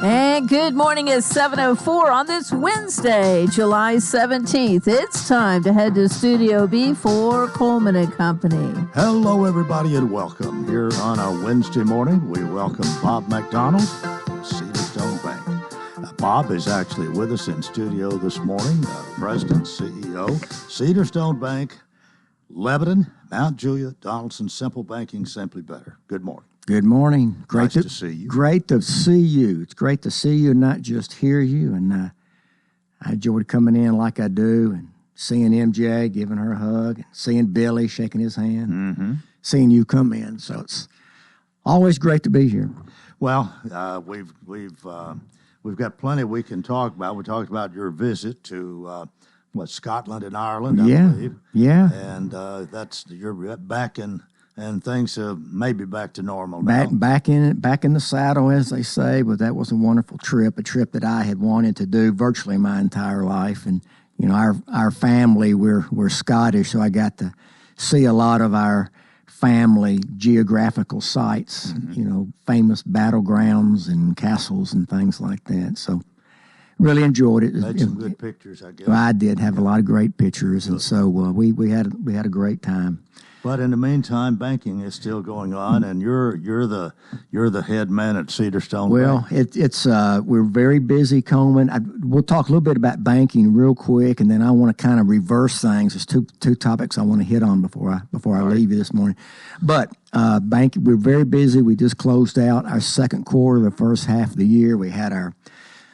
And good morning at 7:04 on this Wednesday, July 17th. It's time to head to Studio B for Coleman and Company. Hello, everybody, and welcome. Here on our Wednesday morning, we welcome Bob McDonald from Cedar Stone Bank. Bob is actually with us in studio this morning, President, CEO, Cedar Stone Bank, Lebanon, Mount Juliet, Donaldson, Simple Banking, Simply Better. Good morning. Good morning. Great to see you. Great to see you. It's great to see you and not just hear you. And I enjoyed coming in like I do and seeing MJ, giving her a hug, and seeing Billy shaking his hand, seeing you come in. So it's always great to be here. Well, we've got plenty we can talk about. We talked about your visit to Scotland and Ireland, I believe. Yeah. And you're back in. And things are maybe back to normal now. Back in the saddle, as they say. But that was a wonderful trip, a trip that I had wanted to do virtually my entire life. And you know, our family, we're Scottish, so I got to see a lot of our family geographical sites. You know, famous battlegrounds and castles and things like that. So really enjoyed it. Made some good pictures, I guess. I did have a lot of great pictures, and so we had a great time. But in the meantime, banking is still going on, and you're the head man at Cedar Stone Bank. Well, we're very busy, Coleman. We'll talk a little bit about banking real quick, and then I want to kind of reverse things. There's two topics I want to hit on before I leave you this morning. But banking, we're very busy. We just closed out our second quarter, the first half of the year. We had our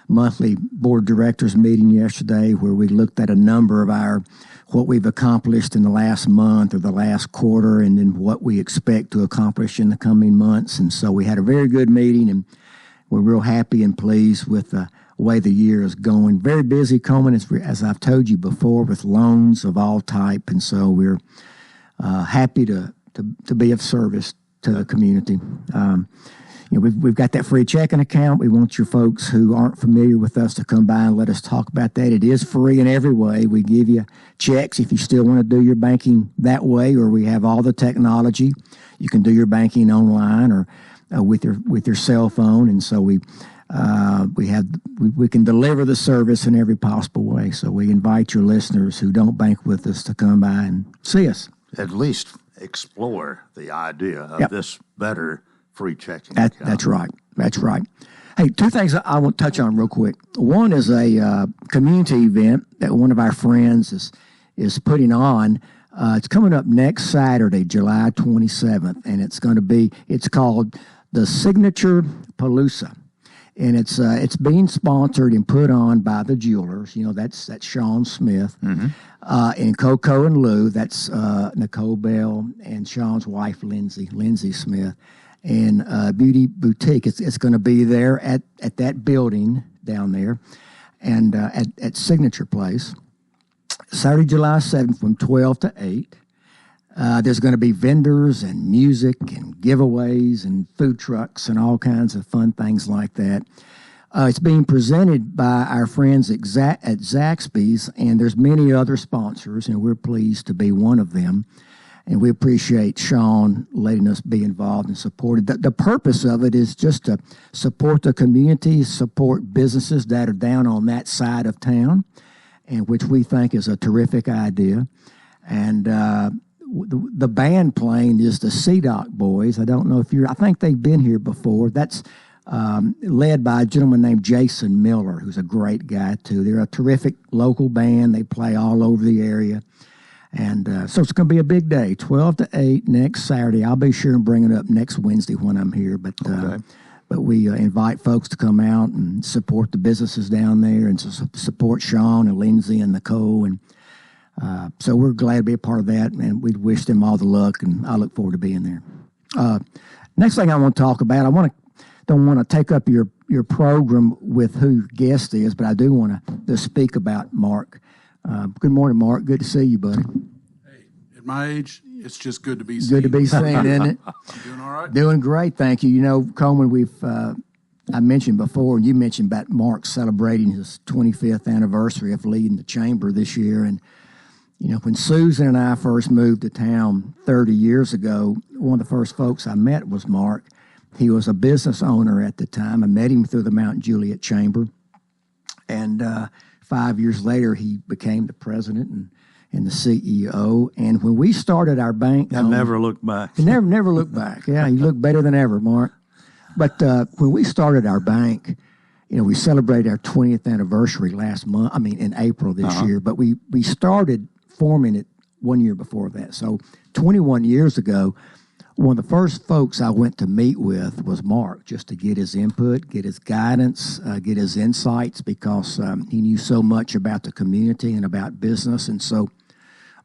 monthly board of directors meeting yesterday where we looked at a number of what we've accomplished in the last month or the last quarter, and then what we expect to accomplish in the coming months. And so we had a very good meeting, and we're real happy and pleased with the way the year is going. Very busy, Coleman, as I've told you before, with loans of all type. And so we're happy to be of service to the community. You know, we've got that free checking account. We want your folks who aren't familiar with us to come by and let us talk about that. It is free in every way. We give you checks if you still want to do your banking that way, or we have all the technology. You can do your banking online or with your cell phone, and so we can deliver the service in every possible way. So we invite your listeners who don't bank with us to come by and see us. At least explore the idea of this better free checking account. That's right. That's right. Hey, two things I want to touch on real quick. One is a community event that one of our friends is putting on. It's coming up next Saturday, July 27th, and it's called the Signature Palooza. And it's being sponsored and put on by the Jewelers. You know, that's Sean Smith. And Coco and Lou, that's Nicole Bell and Sean's wife, Lindsay Smith. And Beauty Boutique. It's going to be there at that building down there, and at Signature Place, Saturday, July 7th from 12 to 8. There's going to be vendors and music and giveaways and food trucks and all kinds of fun things like that. It's being presented by our friends at Zaxby's, and there's many other sponsors, and we're pleased to be one of them. And we appreciate Sean letting us be involved and supported. The purpose of it is just to support the community, support businesses that are down on that side of town, and which we think is a terrific idea. And the band playing is the CDOC Boys. I don't know if I think they've been here before. That's led by a gentleman named Jason Miller, who's a great guy, too. They're a terrific local band. They play all over the area. And so it's going to be a big day, 12 to 8 next Saturday. I'll be sure and bring it up next Wednesday when I'm here. But we invite folks to come out and support the businesses down there and to support Sean and Lindsay and Nicole. And so we're glad to be a part of that, and we wish them all the luck, and I look forward to being there. Next thing I want to talk about, don't want to take up your program with who your guest is, but I do want to speak about Mark. Good morning, Mark. Good to see you, buddy. Hey, at my age, it's just good to be seen. Good to be seen, isn't it? You doing all right? Doing great, thank you. You know, Coleman, I mentioned before, and you mentioned about Mark celebrating his 25th anniversary of leading the chamber this year. And, you know, when Susan and I first moved to town 30 years ago, one of the first folks I met was Mark. He was a business owner at the time. I met him through the Mount Juliet Chamber. And 5 years later, he became the president and the CEO. And when we started our bank... I never looked back. Never looked back. Yeah, you look better than ever, Mark. But when we started our bank, we celebrated our 20th anniversary in April this year. But we started forming it 1 year before that. So 21 years ago, one of the first folks I went to meet with was Mark, just to get his input, get his guidance, get his insights, because he knew so much about the community and about business. And so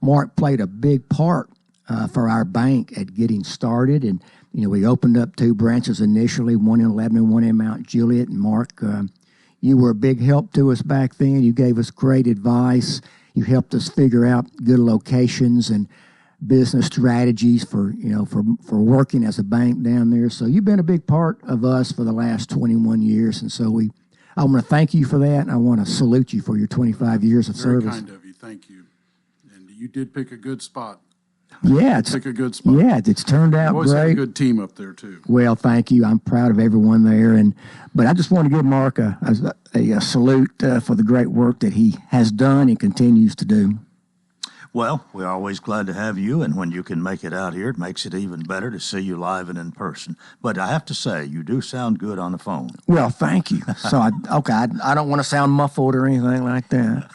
Mark played a big part for our bank at getting started. And, we opened up 2 branches initially, one in Lebanon, one in Mount Juliet. And Mark, you were a big help to us back then. You gave us great advice. You helped us figure out good locations and business strategies for working as a bank down there. So you've been a big part of us for the last 21 years. And so I want to thank you for that. And I want to salute you for your 25 years of service. Very kind of you. Thank you. And you did pick a good spot. Yeah. Pick a good spot. Yeah, it's turned out always great. Had a good team up there, too. Well, thank you. I'm proud of everyone there. But I just want to give Mark a salute for the great work that he has done and continues to do. Well, we're always glad to have you, and when you can make it out here, it makes it even better to see you live and in person. But I have to say, you do sound good on the phone. Well, thank you. So, I don't want to sound muffled or anything like that.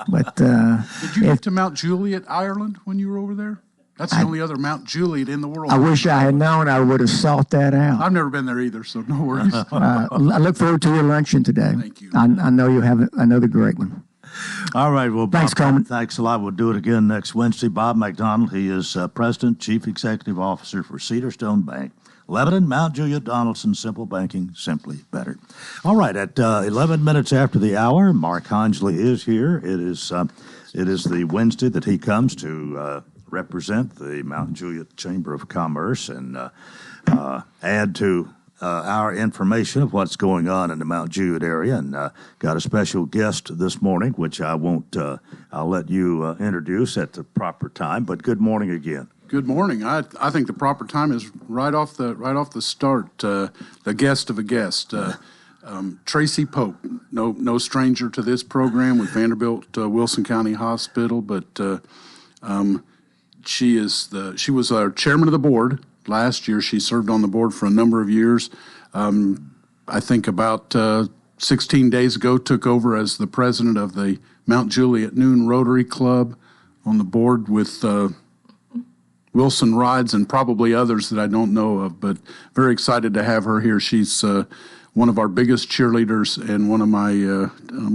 But did you get to Mount Juliet, Ireland, when you were over there? That's the only other Mount Juliet in the world. I wish I had known. I would have sought that out. I've never been there either, so no worries. I look forward to your luncheon today. Thank you. I know you'll have another great one. All right. Well, Bob, thanks, Coleman. Thanks a lot. We'll do it again next Wednesday. Bob McDonald, he is President, Chief Executive Officer for Cedarstone Bank, Lebanon, Mount Juliet, Donaldson, Simple Banking, simply better. All right. At 11 minutes after the hour, Mark Hinsley is here. It is the Wednesday that he comes to represent the Mount Juliet Chamber of Commerce and add to our information of what's going on in the Mount Juliet area, and got a special guest this morning, which I won't. I'll let you introduce at the proper time. But good morning again. Good morning. I think the proper time is right off the start. The guest of a guest, Tracy Pope. No stranger to this program with Vanderbilt Wilson County Hospital, but she was our chairman of the board. Last year, she served on the board for a number of years. I think about 16 days ago, took over as the president of the Mount Juliet Noon Rotary Club, on the board with Wilson Rides and probably others that I don't know of, but very excited to have her here. She's one of our biggest cheerleaders and one of my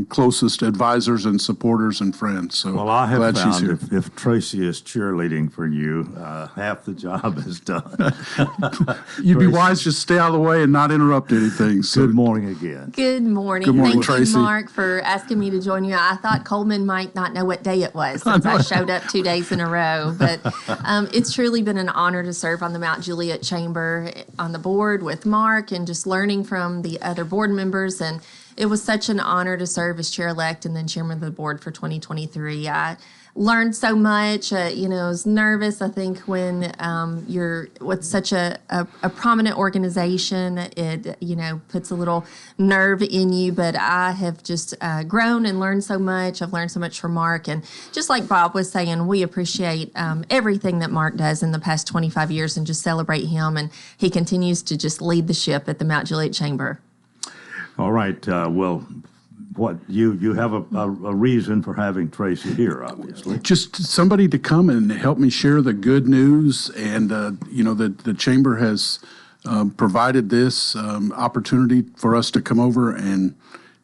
closest advisors and supporters and friends. So well, I have glad found she's here. If Tracy is cheerleading for you, half the job is done. You'd be wise just stay out of the way and not interrupt anything. So. Good morning again. Good morning. Good morning, Thank Tracy. you, Mark, for asking me to join you. I thought Coleman might not know what day it was since I showed up 2 days in a row. But it's truly been an honor to serve on the Mount Juliet Chamber on the board with Mark and just learning from the other board members. And it was such an honor to serve as chair-elect and then chairman of the board for 2023. I learned so much. I was nervous. I think when you're with such a prominent organization, it puts a little nerve in you. But I have just grown and learned so much. I've learned so much from Mark, and just like Bob was saying, we appreciate everything that Mark does in the past 25 years, and just celebrate him. And he continues to just lead the ship at the Mount Juliet Chamber. All right. Well, what you have a reason for having Tracy here, obviously. Just somebody to come and help me share the good news, and the chamber has provided this opportunity for us to come over and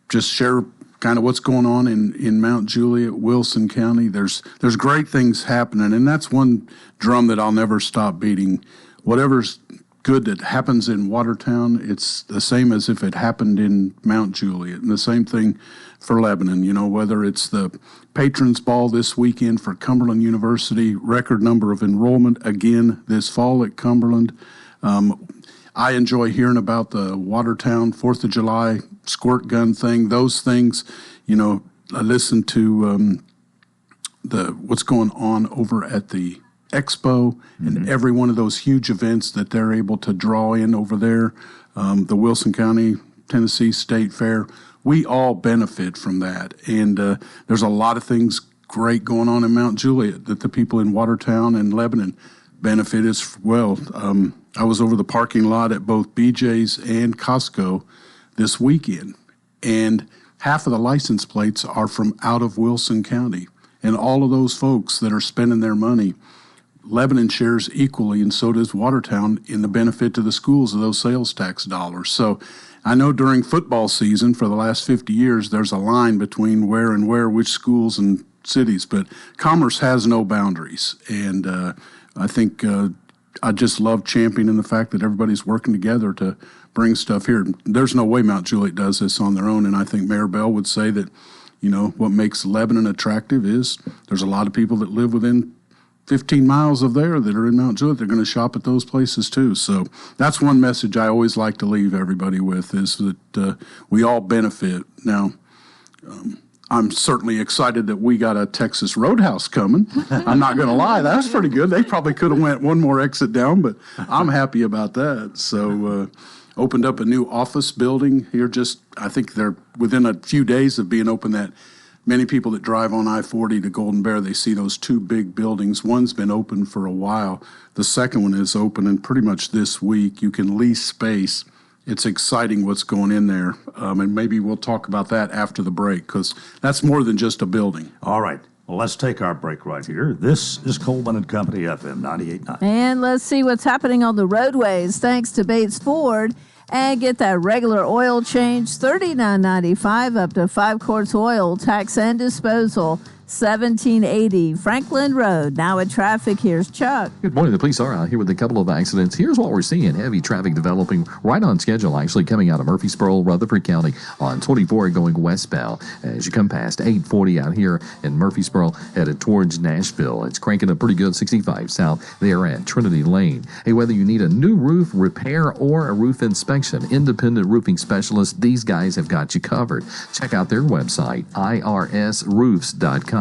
just share kind of what's going on in Mount Juliet, Wilson County. There's great things happening, and that's one drum that I'll never stop beating. Whatever's good that happens in Watertown, it's the same as if it happened in Mount Juliet, and the same thing for Lebanon. Whether it's the Patrons Ball this weekend for Cumberland University, record number of enrollment again this fall at Cumberland. I enjoy hearing about the Watertown 4th of July squirt gun thing, those things. I listen to what's going on over at the Expo and every one of those huge events that they're able to draw in over there, the Wilson County, Tennessee State Fair, we all benefit from that. And there's a lot of things great going on in Mount Juliet that the people in Watertown and Lebanon benefit as well. I was over the parking lot at both BJ's and Costco this weekend, and half of the license plates are from out of Wilson County. And all of those folks that are spending their money, Lebanon shares equally, and so does Watertown, in the benefit to the schools of those sales tax dollars. So I know during football season for the last 50 years, there's a line between where and where, which schools and cities, but commerce has no boundaries. And I think I just love championing the fact that everybody's working together to bring stuff here. There's no way Mount Juliet does this on their own, and I think Mayor Bell would say that, you know, what makes Lebanon attractive is there's a lot of people that live within 15 miles of there that are in Mount Juliet. They're going to shop at those places too. So that's one message I always like to leave everybody with, is that we all benefit. Now, I'm certainly excited that we got a Texas Roadhouse coming. I'm not going to lie, that's pretty good. They probably could have went one more exit down, but I'm happy about that. So opened up a new office building here. I think they're within a few days of being open. That many people that drive on I-40 to Golden Bear, they see those two big buildings. One's been open for a while. The second one is opening pretty much this week. You can lease space. It's exciting what's going in there, and maybe we'll talk about that after the break, because that's more than just a building. All right. Well, let's take our break right here. This is Coleman and Company, FM 98.9. And let's see what's happening on the roadways, thanks to Bates Ford. And get that regular oil change, $39.95 up to 5 quarts oil, tax and disposal, $17.80. Franklin Road. Now at traffic, here's Chuck. Good morning. The police are out here with a couple of accidents. Here's what we're seeing. Heavy traffic developing right on schedule, actually coming out of Murfreesboro, Rutherford County on 24 going westbound. As you come past 840 out here in Murfreesboro, headed towards Nashville. It's cranking up pretty good, 65 south there at Trinity Lane. Hey, whether you need a new roof repair or a roof inspection, independent roofing specialists, these guys have got you covered. Check out their website, irsroofs.com.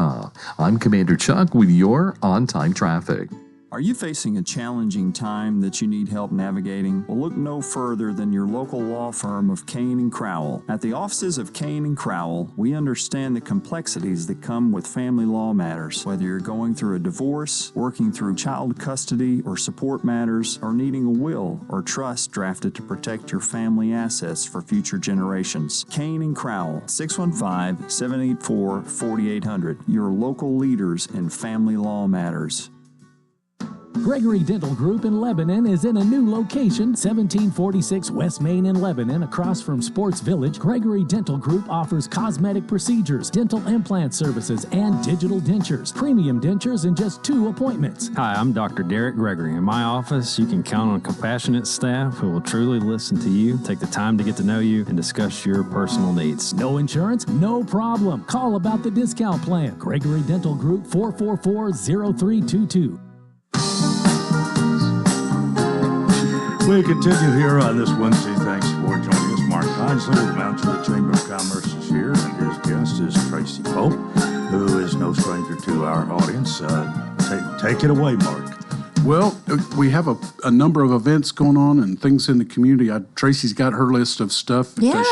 I'm Commander Chuck with your on-time traffic. Are you facing a challenging time that you need help navigating? Well, look no further than your local law firm of Kane & Crowell. At the offices of Kane & Crowell, we understand the complexities that come with family law matters. Whether you're going through a divorce, working through child custody or support matters, or needing a will or trust drafted to protect your family assets for future generations. Kane & Crowell, 615-784-4800. Your local leaders in family law matters. Gregory Dental Group in Lebanon is in a new location, 1746 West Main in Lebanon, across from Sports Village. Gregory Dental Group offers cosmetic procedures, dental implant services, and digital dentures. Premium dentures in just 2 appointments. Hi, I'm Dr. Derek Gregory. In my office, you can count on compassionate staff who will truly listen to you, take the time to get to know you, and discuss your personal needs. No insurance? No problem. Call about the discount plan. Gregory Dental Group, 444-0322. We continue here on this Wednesday. Thanks for joining us. Mark Heinzler with Mount Juliet Chamber of Commerce is here, and his guest is Tracy Pope, who is no stranger to our audience. Take it away, Mark. Well, we have a number of events going on and things in the community. Tracy's got her list of stuff. Yeah,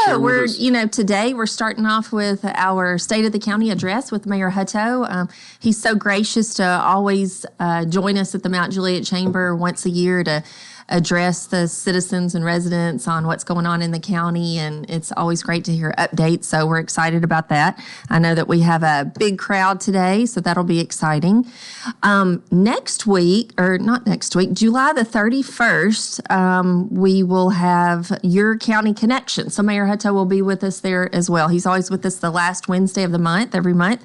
today we're starting off with our State of the County address with Mayor Hutto. He's so gracious to always join us at the Mount Juliet Chamber once a year to address the citizens and residents on what's going on in the county, and it's always great to hear updates, so we're excited about that. I know that we have a big crowd today, so that'll be exciting. July the 31st, we will have Your County Connection, so Mayor Hutto will be with us there as well. He's always with us the last Wednesday of the month, every month.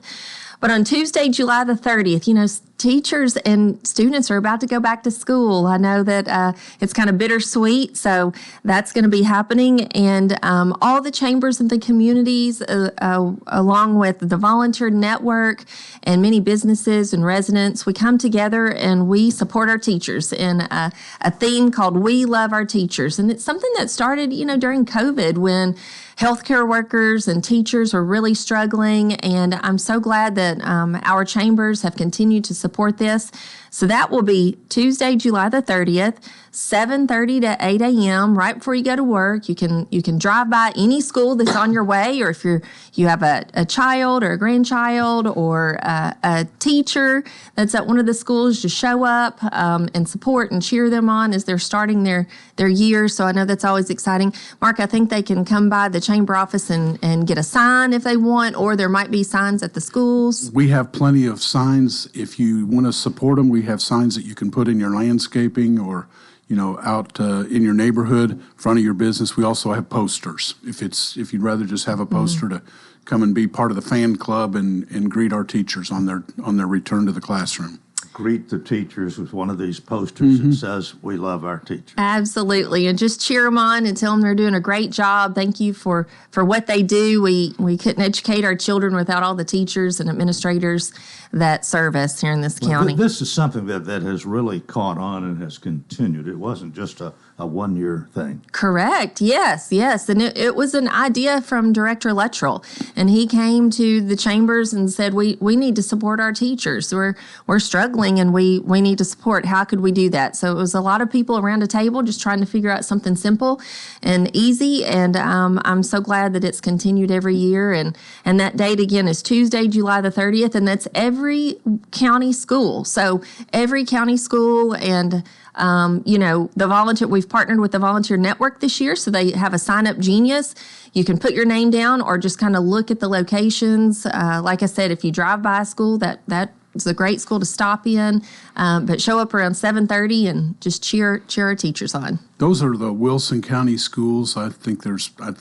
But on Tuesday, July the 30th, teachers and students are about to go back to school. I know that it's kind of bittersweet, so that's going to be happening. And all the chambers in the communities, along with the volunteer network and many businesses and residents, we come together and we support our teachers in a theme called We Love Our Teachers. And it's something that started, during COVID when healthcare workers and teachers are really struggling, and I'm so glad that our chambers have continued to support this. So that will be Tuesday, July the 30th, 7:30 to 8 a.m. right before you go to work. You can drive by any school that's on your way, or if you have a child or a grandchild or a teacher that's at one of the schools, just show up and support and cheer them on as they're starting their year. So I know that's always exciting. Mark, I think they can come by the chamber office and get a sign if they want, or there might be signs at the schools. We have plenty of signs. If you want to support them, we have signs that you can put in your landscaping or out in your neighborhood, front of your business. We also have posters. If you'd rather just have a poster to come and be part of the fan club and greet our teachers on their return to the classroom. Greet the teachers with one of these posters that says, "We love our teachers." Absolutely. And just cheer them on and tell them they're doing a great job. Thank you for what they do. We couldn't educate our children without all the teachers and administrators that serve us here in this county. This is something that has really caught on and has continued. It wasn't just a one-year thing. Correct. Yes. And it was an idea from Director Luttrell. And he came to the chambers and said, we need to support our teachers. We're struggling and we need to support. How could we do that? So it was a lot of people around a table just trying to figure out something simple and easy. And I'm so glad that it's continued every year. And that date, again, is Tuesday, July the 30th. And that's every county school. So every county school and we've partnered with the Volunteer Network this year, so they have a sign-up genius. You can put your name down or just kind of look at the locations. Like I said, if you drive by a school, that is a great school to stop in, but show up around 7:30 and just cheer our teachers on. Those are the Wilson County schools. I think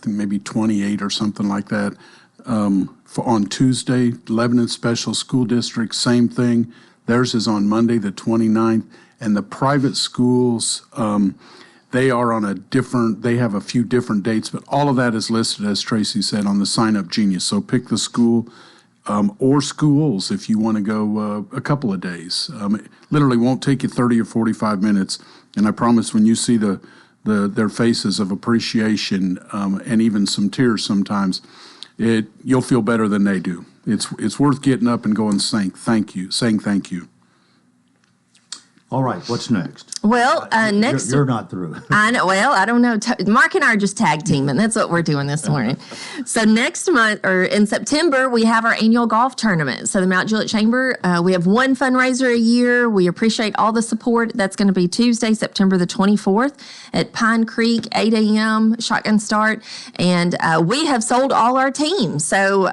maybe 28 or something like that. On Tuesday, Lebanon Special School District, same thing. Theirs is on Monday, the 29th. And the private schools, they have a few different dates, but all of that is listed, as Tracy said, on the sign-up genius. So pick the school or schools if you want to go a couple of days. It literally won't take you 30 or 45 minutes. And I promise when you see their faces of appreciation and even some tears sometimes, you'll feel better than they do. It's worth getting up and going saying thank you. All right, what's next? Well, next... You're not through. I know. Well, I don't know. Mark and I are just tag teaming. That's what we're doing this morning. So next month, or in September, we have our annual golf tournament. So the Mount Juliet Chamber, we have one fundraiser a year. We appreciate all the support. That's going to be Tuesday, September the 24th at Pine Creek, 8 a.m., shotgun start. And we have sold all our teams. So,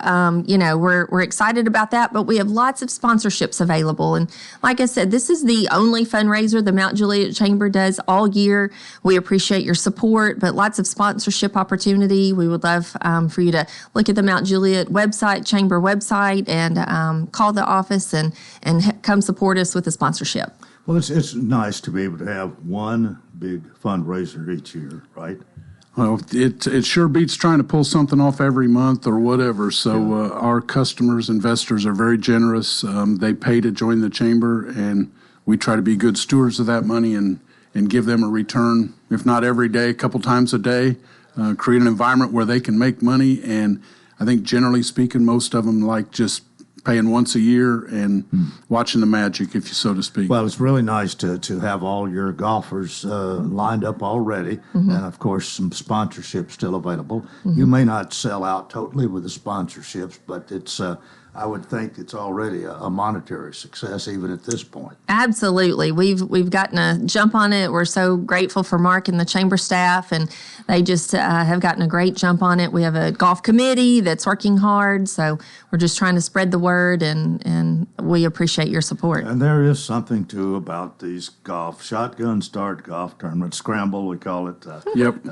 we're excited about that. But we have lots of sponsorships available. And like I said, this is the only fundraiser the Mount Juliet Chamber does all year. We appreciate your support, but lots of sponsorship opportunity. We would love for you to look at the Mount Juliet website, chamber website, and call the office and come support us with a sponsorship. Well, it's nice to be able to have one big fundraiser each year, right? Well, it sure beats trying to pull something off every month or whatever. So our customers, investors are very generous. They pay to join the chamber, and we try to be good stewards of that money and give them a return, if not every day, a couple times a day, create an environment where they can make money. And I think generally speaking, most of them like just paying once a year and watching the magic, if you so to speak. Well, it's really nice to have all your golfers lined up already, and of course some sponsorships still available. You may not sell out totally with the sponsorships, but it's I would think it's already a monetary success even at this point. Absolutely. We've gotten a jump on it. We're so grateful for Mark and the chamber staff, and they just have gotten a great jump on it. We have a golf committee that's working hard, so we're just trying to spread the word, and we appreciate your support. And there is something, too, about these shotgun start golf tournaments, scramble, we call it. Yep.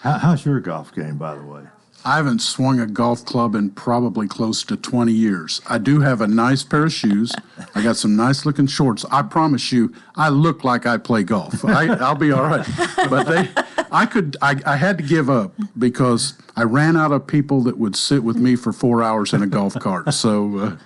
How's your golf game, by the way? I haven't swung a golf club in probably close to 20 years. I do have a nice pair of shoes. I got some nice looking shorts. I promise you, I look like I play golf. I'll be all right. But I had to give up because I ran out of people that would sit with me for 4 hours in a golf cart. So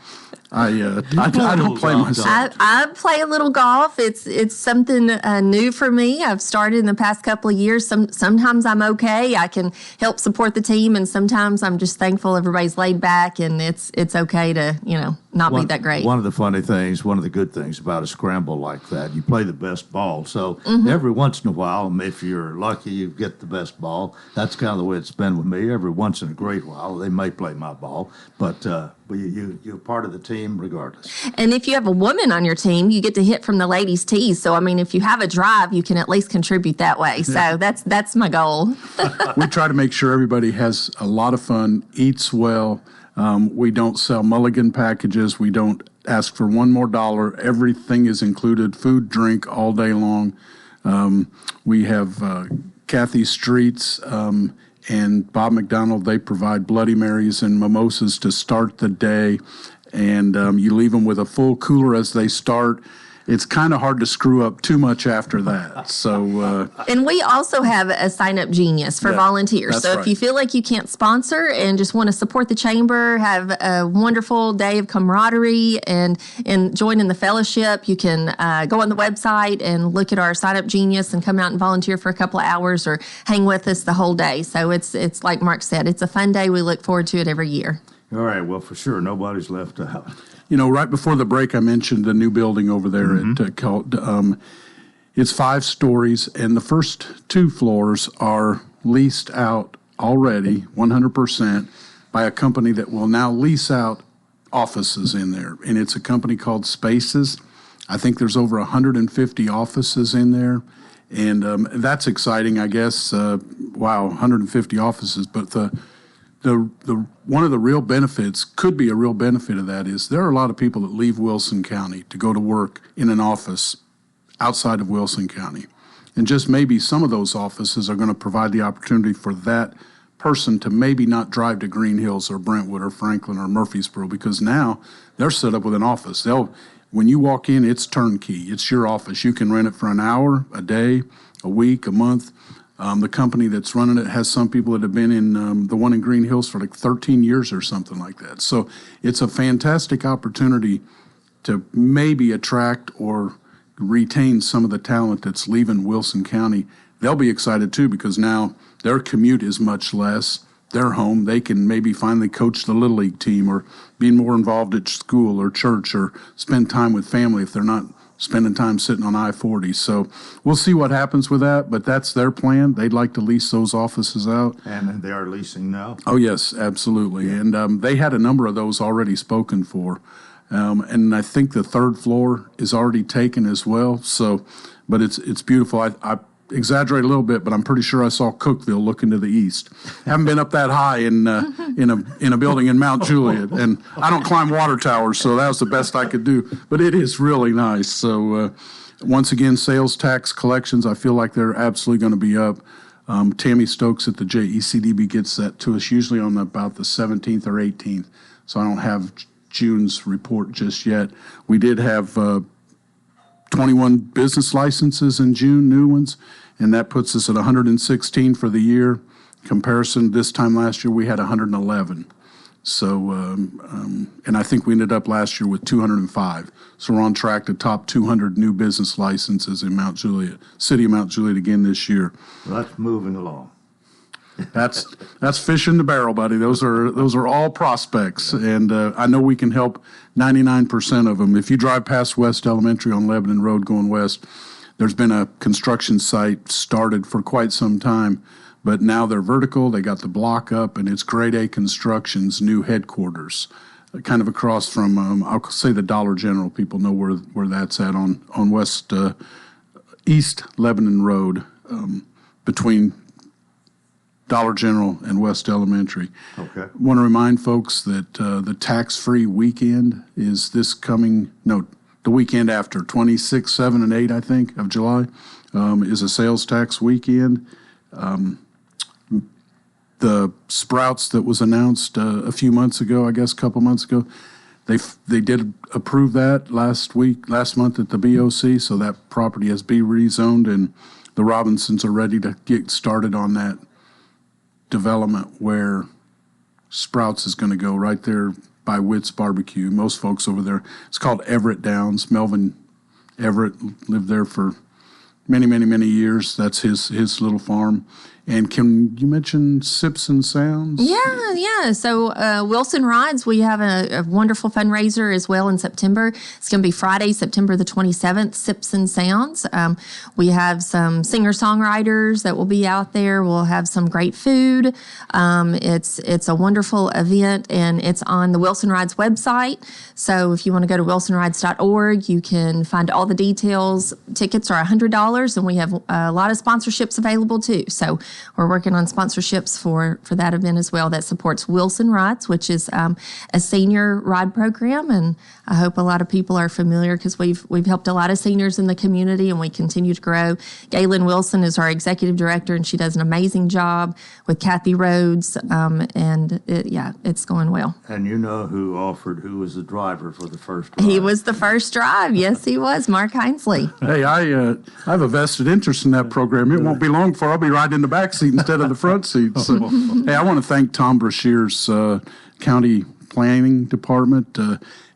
I don't play myself. I play a little golf. It's something new for me. I've started in the past couple of years. Sometimes I'm okay. I can help support the team, and sometimes I'm just thankful everybody's laid back, and it's okay to not be that great. One of the funny things, one of the good things about a scramble like that, you play the best ball. So every once in a while, if you're lucky, you get the best ball. That's kind of the way it's been with me. Every once in a great while, they may play my ball, but you're part of the team regardless. And if you have a woman on your team, you get to hit from the ladies' tees. So, if you have a drive, you can at least contribute that way. So that's my goal. We try to make sure everybody has a lot of fun, eats well. We don't sell mulligan packages. We don't ask for one more dollar. Everything is included, food, drink, all day long. We have Kathy Streets and Bob McDonald. They provide Bloody Marys and mimosas to start the day, and you leave them with a full cooler as they start. It's kind of hard to screw up too much after that. So, and we also have a Sign Up Genius for volunteers. So if you feel like you can't sponsor and just want to support the chamber, have a wonderful day of camaraderie and join in the fellowship, you can go on the website and look at our Sign Up Genius and come out and volunteer for a couple of hours or hang with us the whole day. So it's like Mark said, it's a fun day. We look forward to it every year. All right. Well, for sure, nobody's left out. Right before the break, I mentioned the new building over there at it's 5 stories, and the first 2 floors are leased out already 100% by a company that will now lease out offices in there, and it's a company called Spaces. I think there's over 150 offices in there, and that's exciting, I guess. 150 offices, but the one of the real benefits, could be a real benefit of that, is there are a lot of people that leave Wilson County to go to work in an office outside of Wilson County. And just maybe some of those offices are going to provide the opportunity for that person to maybe not drive to Green Hills or Brentwood or Franklin or Murfreesboro, because now they're set up with an office. When you walk in, it's turnkey. It's your office. You can rent it for an hour, a day, a week, a month. The company that's running it has some people that have been in the one in Green Hills for like 13 years or something like that. So it's a fantastic opportunity to maybe attract or retain some of the talent that's leaving Wilson County. They'll be excited too, because now their commute is much less. They're home. They can maybe finally coach the Little League team or be more involved at school or church or spend time with family if they're not spending time sitting on I-40. So we'll see what happens with that, but that's their plan. They'd like to lease those offices out. And they are leasing now? Oh, yes, absolutely. And they had a number of those already spoken for. And I think the 3rd floor is already taken as well. So, but it's beautiful. I exaggerate a little bit, but I'm pretty sure I saw Cookeville looking to the east. Haven't been up that high in a building in Mount Juliet, and I don't climb water towers, so that was the best I could do. But it is really nice. So once again, sales tax collections, I feel like they're absolutely going to be up. Tammy Stokes at the JECDB gets that to us usually on about the 17th or 18th. So I don't have June's report just yet. We did have 21 business licenses in June, new ones, and that puts us at 116 for the year. Comparison, this time last year we had 111. So, and I think we ended up last year with 205. So we're on track to top 200 new business licenses in Mount Juliet, city of Mount Juliet again this year. Well, that's moving along. That's fish in the barrel, buddy. Those are all prospects, and I know we can help 99% of them. If you drive past West Elementary on Lebanon Road going west, there's been a construction site started for quite some time, but now they're vertical. They got the block up, and it's Grade A Construction's new headquarters, kind of across from I'll say the Dollar General. People know where that's at on West East Lebanon Road, between Dollar General and West Elementary. Okay. Want to remind folks that the tax-free weekend is the weekend after, 26, 7, and 8, I think, of July, is a sales tax weekend. The Sprouts that was announced a few months ago, I guess a couple months ago, they did approve that last month at the BOC, so that property has been rezoned, and the Robinsons are ready to get started on that development where Sprouts is going to go right there by Witt's Barbecue. Most folks over there, it's called Everett Downs. Melvin Everett lived there for many, many, many years. That's his little farm. And can you mention Sips and Sounds? Yeah. So Wilson Rides, we have a wonderful fundraiser as well in September. It's going to be Friday, September the 27th, Sips and Sounds. We have some singer-songwriters that will be out there. We'll have some great food. It's a wonderful event, and it's on the Wilson Rides website. So if you want to go to wilsonrides.org, you can find all the details. Tickets are $100, and we have a lot of sponsorships available too. So we're working on sponsorships for that event as well that supports Wilson Rides, which is a senior ride program. And I hope a lot of people are familiar because we've helped a lot of seniors in the community, and we continue to grow. Galen Wilson is our executive director, and she does an amazing job with Kathy Rhodes. It's going well. And you know who was the driver for the first drive? He was the first drive. Yes, he was, Mark Hinesley. Hey, I have a vested interest in that program. It won't be long before I'll be riding in the back seat instead of the front seat. So, hey, I want to thank Tom Brashear's county planning department.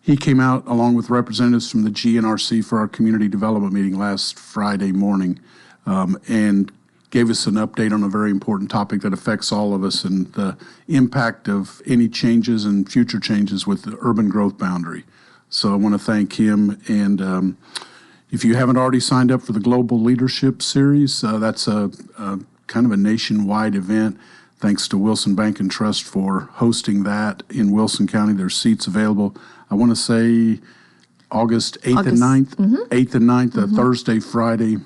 He came out along with representatives from the GNRC for our community development meeting last Friday morning and gave us an update on a very important topic that affects all of us and the impact of any changes and future changes with the urban growth boundary. So I want to thank him. And if you haven't already signed up for the Global Leadership Series, that's a kind of a nationwide event. Thanks to Wilson Bank and Trust for hosting that in Wilson County. There's seats available. I want to say August 8th and 9th. 8th and 9th, Thursday, Friday.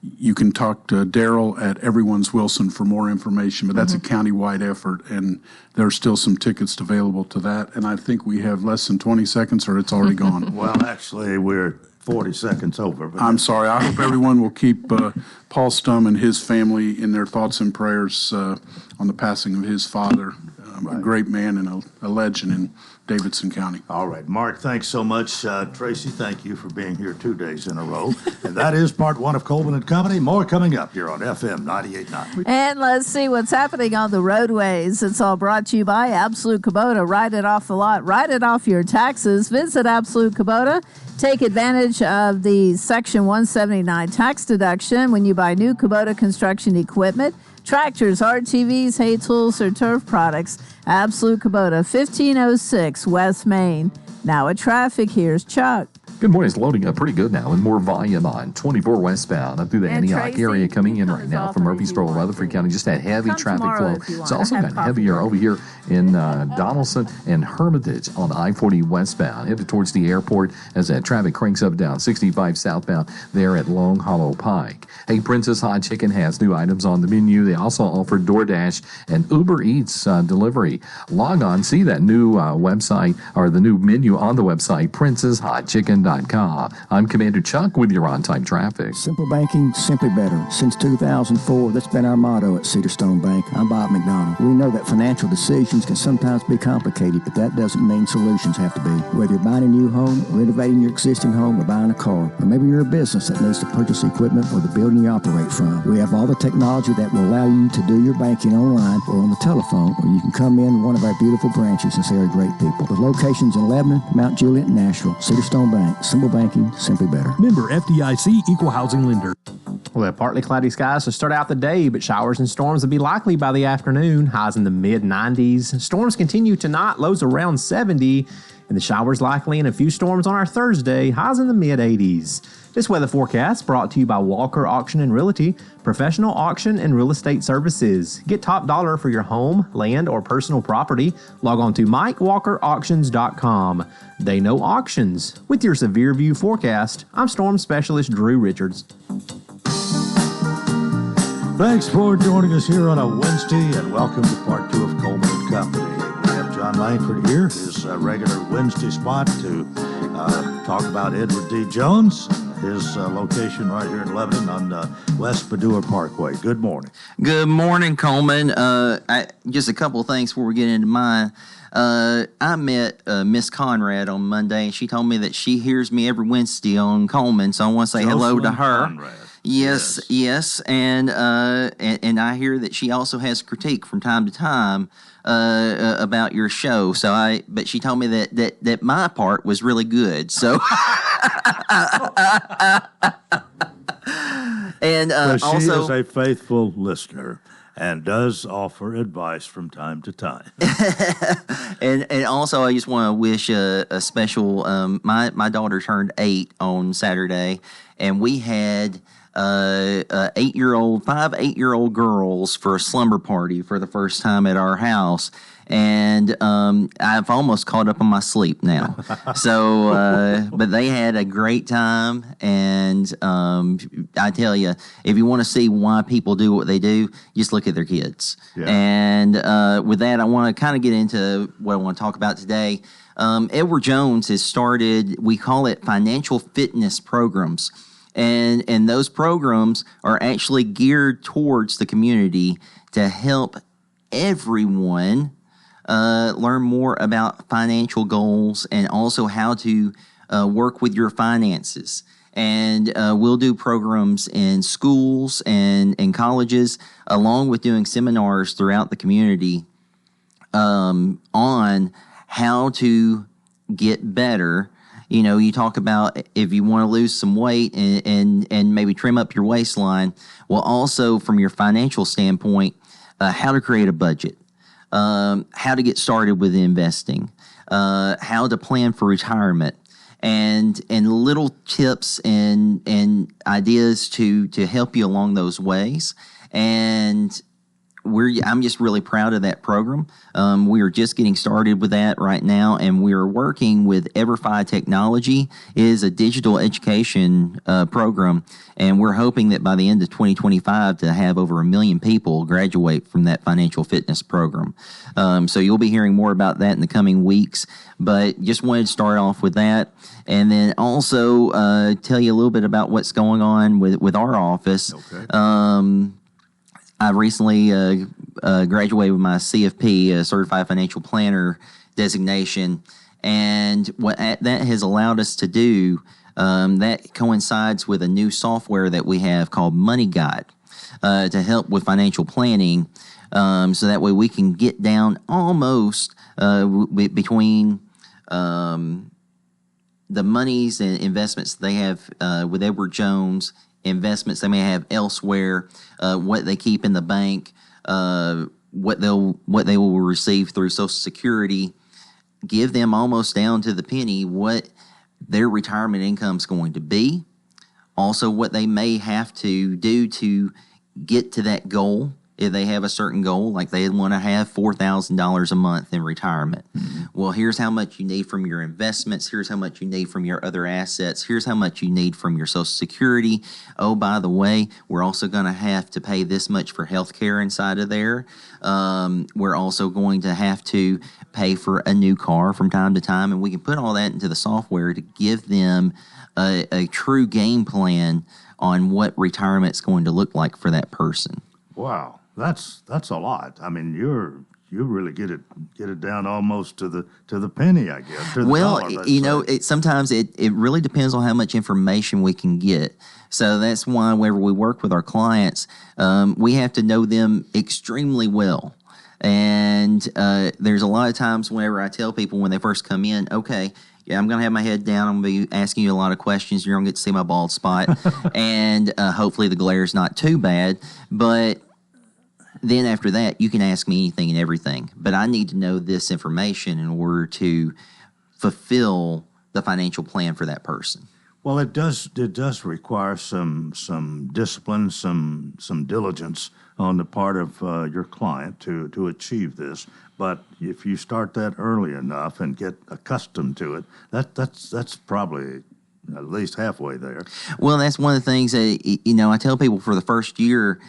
You can talk to Daryl at Everyone's Wilson for more information, but that's a county-wide effort, and there are still some tickets available to that. And I think we have less than 20 seconds, or it's already gone. Well, actually, we're 40 seconds over. But I'm sorry. I hope everyone will keep Paul Stum and his family in their thoughts and prayers on the passing of his father, a great man and a legend in Davidson County. All right. Mark, thanks so much. Tracy, thank you for being here 2 days in a row. And that is part one of Coleman and Company. More coming up here on FM 98.9. And let's see what's happening on the roadways. It's all brought to you by Absolute Kubota. Ride it off the lot. Write it off your taxes. Visit Absolute Kubota. Take advantage of the Section 179 tax deduction when you buy new Kubota construction equipment, tractors, RTVs, hay tools, or turf products. Absolute Kubota, 1506 West Main. Now at traffic, here's Chuck. Good morning. It's loading up pretty good now with more volume on 24 westbound up through the Antioch area coming in right now from Murfreesboro, Rutherford County. Just that heavy traffic flow. It's also gotten heavier over here in Donaldson and Hermitage on I-40 westbound, headed towards the airport as that traffic cranks up down 65 southbound there at Long Hollow Pike. Hey, Princess Hot Chicken has new items on the menu. They also offer DoorDash and Uber Eats delivery. Log on, see that new website or the new menu on the website, princesshotchicken.com. I'm Commander Chuck with your on-time traffic. Simple banking, simply better. Since 2004, that's been our motto at Cedar Stone Bank. I'm Bob McDonald. We know that financial decisions can sometimes be complicated, but that doesn't mean solutions have to be. Whether you're buying a new home, renovating your existing home, or buying a car, or maybe you're a business that needs to purchase equipment for the building you operate from, we have all the technology that will allow you to do your banking online or on the telephone, or you can come in one of our beautiful branches and see our great people. With locations in Lebanon, Mount Juliet, and Nashville, Cedar Stone Bank. Simple banking, simply better. Member FDIC, Equal Housing Lender. We'll have partly cloudy skies to start out the day, but showers and storms will be likely by the afternoon. Highs in the mid-90s. Storms continue tonight, lows around 70, and the showers likely in a few storms on our Thursday. Highs in the mid-80s. This weather forecast brought to you by Walker Auction and Realty, professional auction and real estate services. Get top dollar for your home, land, or personal property. Log on to MikeWalkerAuctions.com. They know auctions. With your severe view forecast, I'm Storm Specialist Drew Richards. Thanks for joining us here on a Wednesday, and welcome to part two of Coleman and Company. We have John Langford here, his regular Wednesday spot to talk about Edward D. Jones, his location right here in Lebanon on West Padua Parkway. Good morning. Good morning, Coleman. Just a couple of things before we get into mine. I met Miss Conrad on Monday, and she told me that she hears me every Wednesday on Coleman, so I want to say hello to her. Conrad. Yes, and I hear that she also has critique from time to time about your show. But she told me that my part was really good. So, and But she also is a faithful listener and does offer advice from time to time. and also I just want to wish a special. My daughter turned 8 on Saturday, and we had 5 8-year-old girls for a slumber party for the first time at our house. And I've almost caught up on my sleep now. So, but they had a great time. And I tell you, if you want to see why people do what they do, just look at their kids. Yeah. And with that, I want to kind of get into what I want to talk about today. Edward Jones has started, we call it financial fitness programs. And those programs are actually geared towards the community to help everyone learn more about financial goals and also how to work with your finances. And we'll do programs in schools and colleges, along with doing seminars throughout the community on how to get better. You know, you talk about if you want to lose some weight and maybe trim up your waistline. Well, also from your financial standpoint, how to create a budget, how to get started with investing, how to plan for retirement, and little tips and ideas to help you along those ways. And I'm just really proud of that program. We are just getting started with that right now, and we are working with EverFi Technology. It is a digital education program, and we're hoping that by the end of 2025 to have over 1 million people graduate from that financial fitness program. So you'll be hearing more about that in the coming weeks, but just wanted to start off with that. And then also tell you a little bit about what's going on with our office. Okay. I recently graduated with my CFP, Certified Financial Planner designation, and what that has allowed us to do, that coincides with a new software that we have called Money Guide to help with financial planning, so that way we can get down almost between the monies and investments they have with Edward Jones, investments they may have elsewhere, what they keep in the bank, what they will receive through Social Security, give them almost down to the penny what their retirement income is going to be, also what they may have to do to get to that goal. If they have a certain goal, like they want to have $4,000 a month in retirement. Mm-hmm. Well, here's how much you need from your investments. Here's how much you need from your other assets. Here's how much you need from your Social Security. Oh, by the way, we're also going to have to pay this much for health care inside of there. We're also going to have to pay for a new car from time to time. And we can put all that into the software to give them a true game plan on what retirement's going to look like for that person. Wow. That's a lot. I mean, you really get it down almost to the penny, I guess. To the dollar, sometimes it really depends on how much information we can get. So that's why whenever we work with our clients, we have to know them extremely well. And there's a lot of times whenever I tell people when they first come in, okay, yeah, I'm going to have my head down. I'm going to be asking you a lot of questions. You're going to get to see my bald spot. And hopefully the glare's not too bad. But then after that, you can ask me anything and everything. But I need to know this information in order to fulfill the financial plan for that person. Well, it does require some discipline, some diligence on the part of your client to achieve this. But if you start that early enough and get accustomed to it, that's probably at least halfway there. Well, that's one of the things that, I tell people for the first year,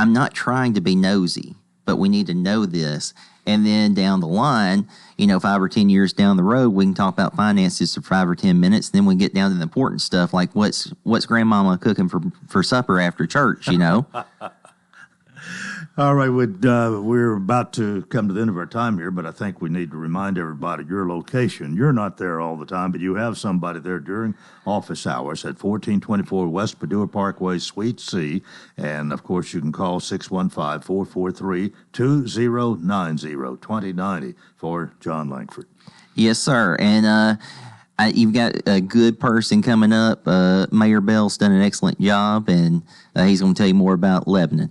I'm not trying to be nosy, but we need to know this. And then down the line, 5 or 10 years down the road, we can talk about finances for 5 or 10 minutes. Then we get down to the important stuff, like what's grandmama cooking for supper after church, All right, we're about to come to the end of our time here, but I think we need to remind everybody your location. You're not there all the time, but you have somebody there during office hours at 1424 West Padua Parkway, Suite C. And, of course, you can call 615-443-2090, 2090 for John Langford. Yes, sir. And you've got a good person coming up. Mayor Bell's done an excellent job, and he's going to tell you more about Lebanon.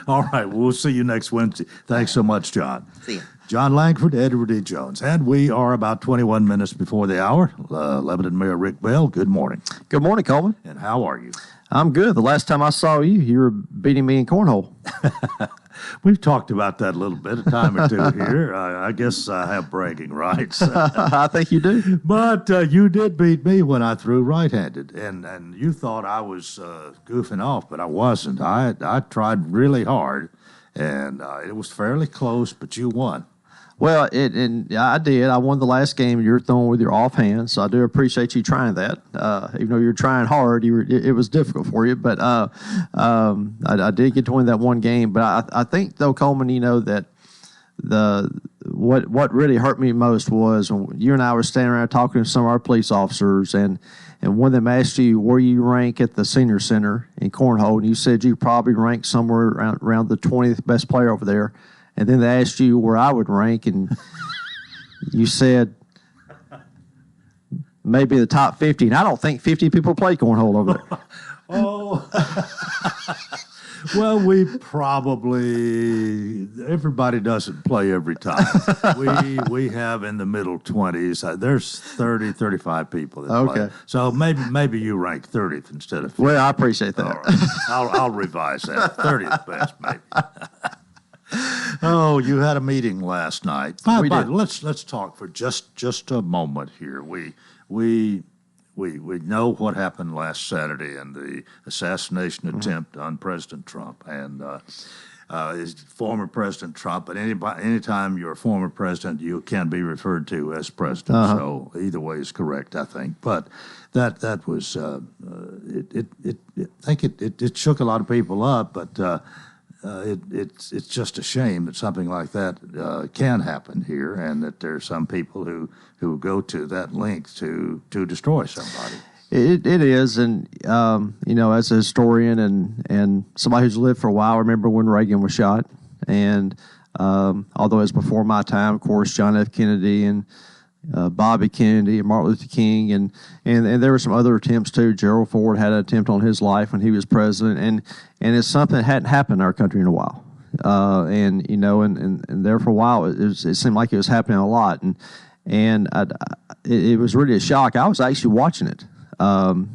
All right, we'll see you next Wednesday. Thanks so much, John. See you. John Langford, Edward E. Jones. And we are about 21 minutes before the hour. Lebanon Mayor Rick Bell, good morning. Good morning, Coleman. And how are you? I'm good. The last time I saw you, you were beating me in cornhole. We've talked about that a little bit, a time or two here. I guess I have bragging rights. I think you do. But you did beat me when I threw right-handed, and you thought I was goofing off, but I wasn't. I tried really hard, and it was fairly close, but you won. Well, I did. I won the last game. You were throwing with your offhand, so I do appreciate you trying that. Even though you're trying hard, it was difficult for you. But I did get to win that one game. But I think, though, Coleman, you know that what really hurt me most was when you and I were standing around talking to some of our police officers, and one of them asked you where you rank at the senior center in cornhole, and you said you probably rank somewhere around the 20th best player over there. And then they asked you where I would rank, and you said maybe the top 50. And I don't think 50 people play cornhole over there. Oh, well, everybody doesn't play every time. We have in the middle 20s. There's 30, 35 people that play. So maybe you rank 30th instead of 50. Well, I appreciate that. All right. I'll revise that. 30th best, maybe. Oh, you had a meeting last night. We did. Let's talk for just a moment here. We know what happened last Saturday and the assassination attempt on President Trump and his former President Trump. But anytime you're a former president, you can be referred to as president. So either way is correct, I think. But that was it shook a lot of people up, but. It's just a shame that something like that can happen here, and that there's some people who go to that length to destroy somebody. It is, and as a historian and somebody who's lived for a while, I remember when Reagan was shot, and although it was before my time, of course, John F. Kennedy and Bobby Kennedy and Martin Luther King, and there were some other attempts too. Gerald Ford had an attempt on his life when he was president, and it's something that hadn't happened in our country in a while. And there for a while it seemed like it was happening a lot, and it was really a shock. I was actually watching it. I'd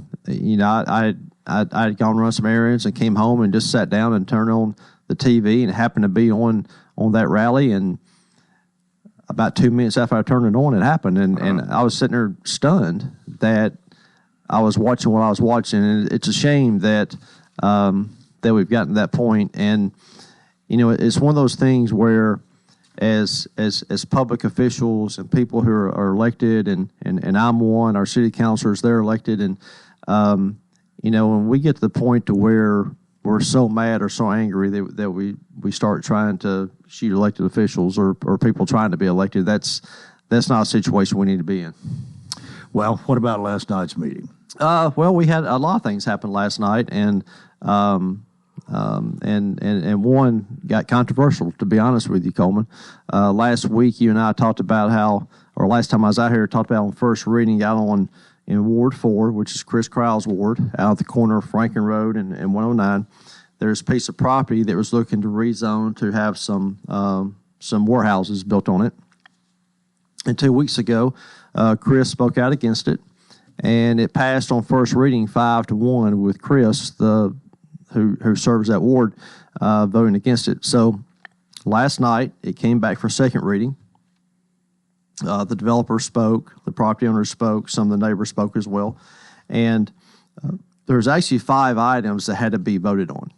gone run some errands and came home and just sat down and turned on the TV, and it happened to be on that rally, and about 2 minutes after I turned it on, it happened, and I was sitting there stunned that I was watching what I was watching, and it's a shame that we've gotten to that point. And it's one of those things where, as public officials and people who are elected, and I'm one, our city councilors, they're elected, and when we get to the point to where we're so mad or so angry that we start trying to shoot elected officials or people trying to be elected, that's not a situation we need to be in. Well, what about last night's meeting? Well, we had a lot of things happen last night, and one got controversial, to be honest with you, Coleman. Last week, you and I talked about last time I was out here, talked about on first reading out in Ward 4, which is Chris Crowell's ward, out at the corner of Franklin Road and 109. There's a piece of property that was looking to rezone to have some warehouses built on it. And 2 weeks ago, Chris spoke out against it, and it passed on first reading 5-1 with Chris, who serves that ward, voting against it. So last night, it came back for second reading. The developer spoke, the property owner spoke, some of the neighbors spoke as well. And there's actually 5 items that had to be voted on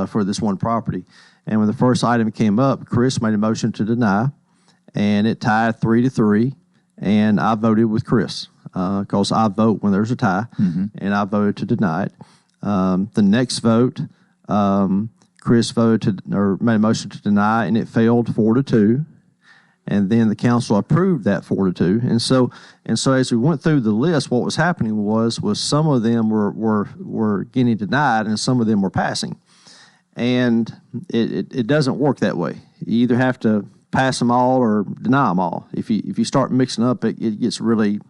for this one property. And when the first item came up, Chris made a motion to deny, and it tied 3-3. And I voted with Chris because I vote when there's a tie, and I voted to deny it. The next vote, Chris voted made a motion to deny, and it failed 4-2. And then the council approved that 4-2. And so as we went through the list, what was happening was some of them were getting denied, and some of them were passing. And it doesn't work that way. You either have to pass them all or deny them all. If you start mixing up, it gets really,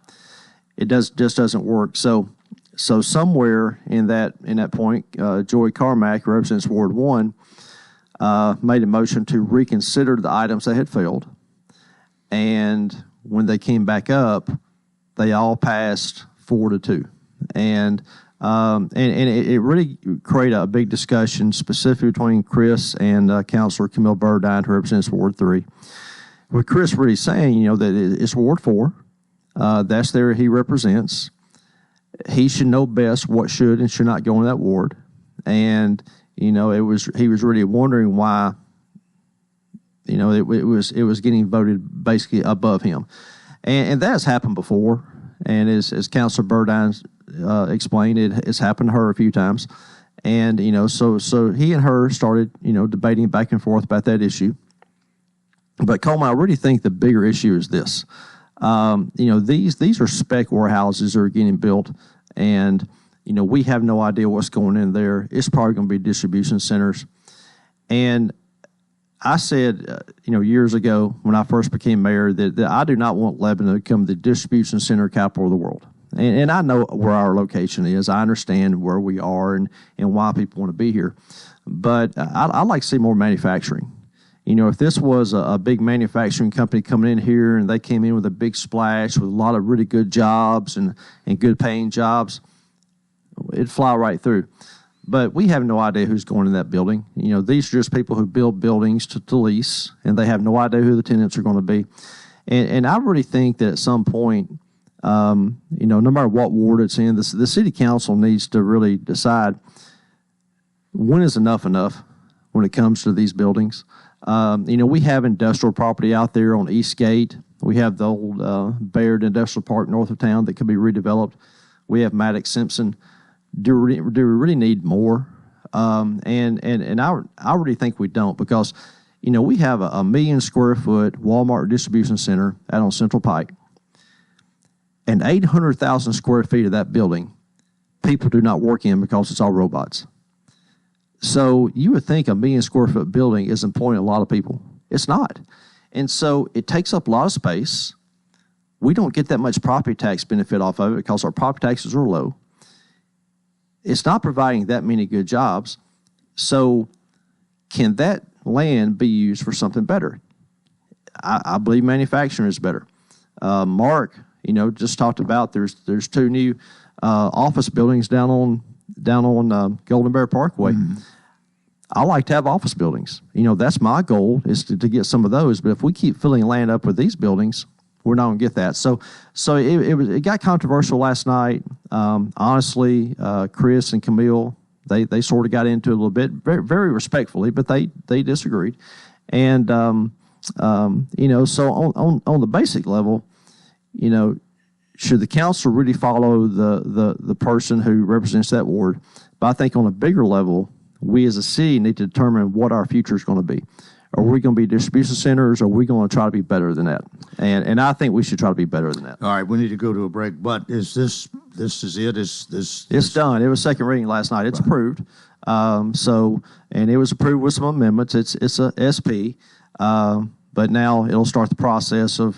just doesn't work. So somewhere in that point, Joey Carmack, who represents Ward 1, made a motion to reconsider the items that had failed. And when they came back up, they all passed 4-2. And it really created a big discussion, specifically between Chris and Councilor Camille Burdine, who represents Ward 3. With Chris really saying, that it's Ward 4. That's there he represents. He should know best what should and should not go in that ward. And, he was really wondering why, it was getting voted basically above him. And that has happened before. And as Councilor Burdine explained, it's happened to her a few times. And, so he and her started, debating back and forth about that issue. But Coleman, I really think the bigger issue is this. These are spec warehouses that are getting built, and, we have no idea what's going in there. It's probably going to be distribution centers. And I said, years ago when I first became mayor that I do not want Lebanon to become the distribution center capital of the world. And I know where our location is. I understand where we are and why people want to be here. But I'd like to see more manufacturing. If this was a big manufacturing company coming in here and they came in with a big splash with a lot of really good jobs and good paying jobs, it'd fly right through. But we have no idea who's going in that building. These are just people who build buildings to lease, and they have no idea who the tenants are going to be. And I really think that at some point, no matter what ward it's in, the city council needs to really decide when is enough when it comes to these buildings. We have industrial property out there on Eastgate. We have the old Baird Industrial Park north of town that could be redeveloped. We have Maddox Simpson. Do we really need more? And I really think we don't, because, we have a 1 million square foot Walmart distribution center out on Central Pike, and 800,000 square feet of that building, people do not work in because it's all robots. So you would think a 1 million square foot building is employing a lot of people. It's not. And so it takes up a lot of space. We don't get that much property tax benefit off of it because our property taxes are low. It's not providing that many good jobs. So can that land be used for something better? I believe manufacturing is better. Mark, just talked about there's 2 new office buildings down on Golden Bear Parkway. Mm-hmm. I like to have office buildings. That's my goal, is to get some of those. But if we keep filling land up with these buildings, we're not going to get that. So it got controversial last night. Honestly, Chris and Camille, they sort of got into it a little bit, very, very respectfully, but they disagreed. And so on the basic level, should the council really follow the person who represents that ward? But I think on a bigger level, we as a city need to determine what our future is going to be. Are we going to be distribution centers, or are we going to try to be better than that? And I think we should try to be better than that. All right, we need to go to a break. But is this is it? It's done. It was second reading last night. It's approved. And it was approved with some amendments. It's a SP. But now it'll start the process of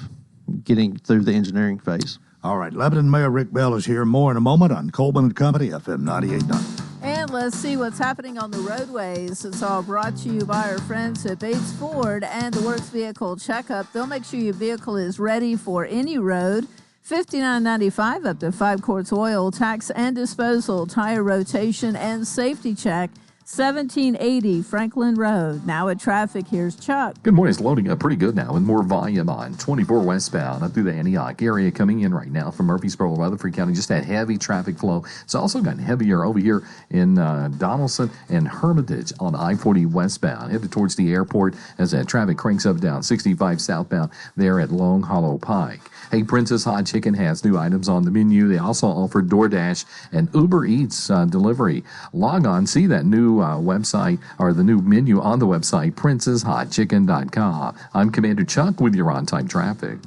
getting through the engineering phase. All right, Lebanon Mayor Rick Bell is here. More in a moment on Coleman and Company, FM 98.9. And let's see what's happening on the roadways. It's all brought to you by our friends at Bates Ford and the Works Vehicle Checkup. They'll make sure your vehicle is ready for any road. $59.95 up to 5 quarts oil, tax and disposal, tire rotation, and safety check. 1780 Franklin Road. Now at traffic, here's Chuck. Good morning. It's loading up pretty good now with more volume on 24 westbound up through the Antioch area coming in right now from Murfreesboro, Rutherford County. Just that heavy traffic flow. It's also gotten heavier over here in Donaldson and Hermitage on I-40 westbound, headed towards the airport as that traffic cranks up down 65 southbound there at Long Hollow Pike. Hey, Princess Hot Chicken has new items on the menu. They also offer DoorDash and Uber Eats delivery. Log on, see that new website, or the new menu on the website, princesshotchicken.com. I'm Commander Chuck with your on-time traffic.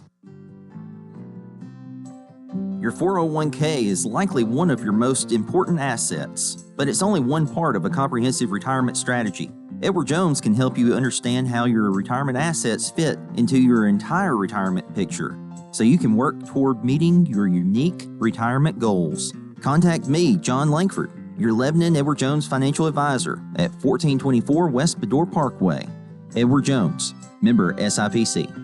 Your 401k is likely one of your most important assets, but it's only one part of a comprehensive retirement strategy. Edward Jones can help you understand how your retirement assets fit into your entire retirement picture, so you can work toward meeting your unique retirement goals. Contact me, John Langford, your Lebanon Edward Jones financial advisor at 1424 West Bedore Parkway. Edward Jones, member SIPC.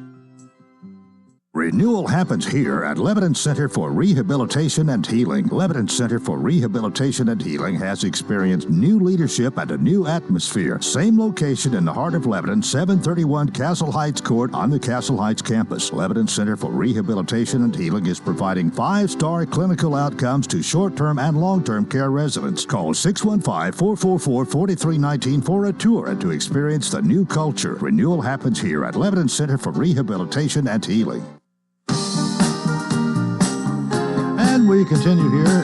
Renewal happens here at Lebanon Center for Rehabilitation and Healing. Lebanon Center for Rehabilitation and Healing has experienced new leadership and a new atmosphere. Same location in the heart of Lebanon, 731 Castle Heights Court on the Castle Heights campus. Lebanon Center for Rehabilitation and Healing is providing 5-star clinical outcomes to short-term and long-term care residents. Call 615-444-4319 for a tour and to experience the new culture. Renewal happens here at Lebanon Center for Rehabilitation and Healing. And we continue here.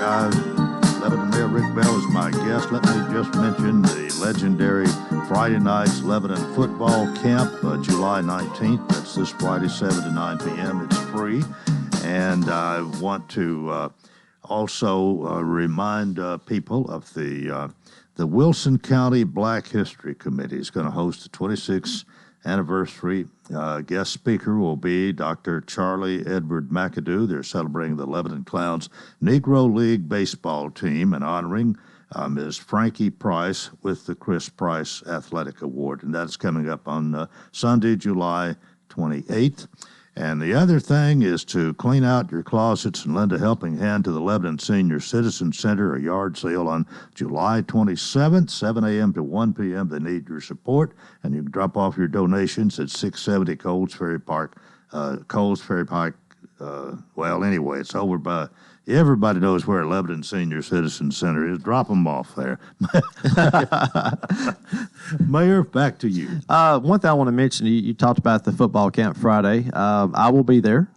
Lebanon Mayor Rick Bell is my guest. Let me just mention the legendary Friday night's Lebanon football camp, July 19th. That's this Friday, 7 to 9 p.m. It's free. And I want to also remind people of the Wilson County Black History Committee is going to host the 26th anniversary. Guest speaker will be Dr. Charlie Edward McAdoo. They're celebrating the Lebanon Clowns Negro League baseball team and honoring Ms. Frankie Price with the Chris Price Athletic Award. And that's coming up on Sunday, July 28th. And the other thing is to clean out your closets and lend a helping hand to the Lebanon Senior Citizen Center, a yard sale on July 27th, 7 a.m. to 1 p.m. They need your support, and you can drop off your donations at 670 Coles Ferry Park. Well, anyway, it's over by, everybody knows where Lebanon Senior Citizen Center is. Drop them off there. Mayor, back to you. One thing I want to mention, you talked about the football camp Friday. I will be there,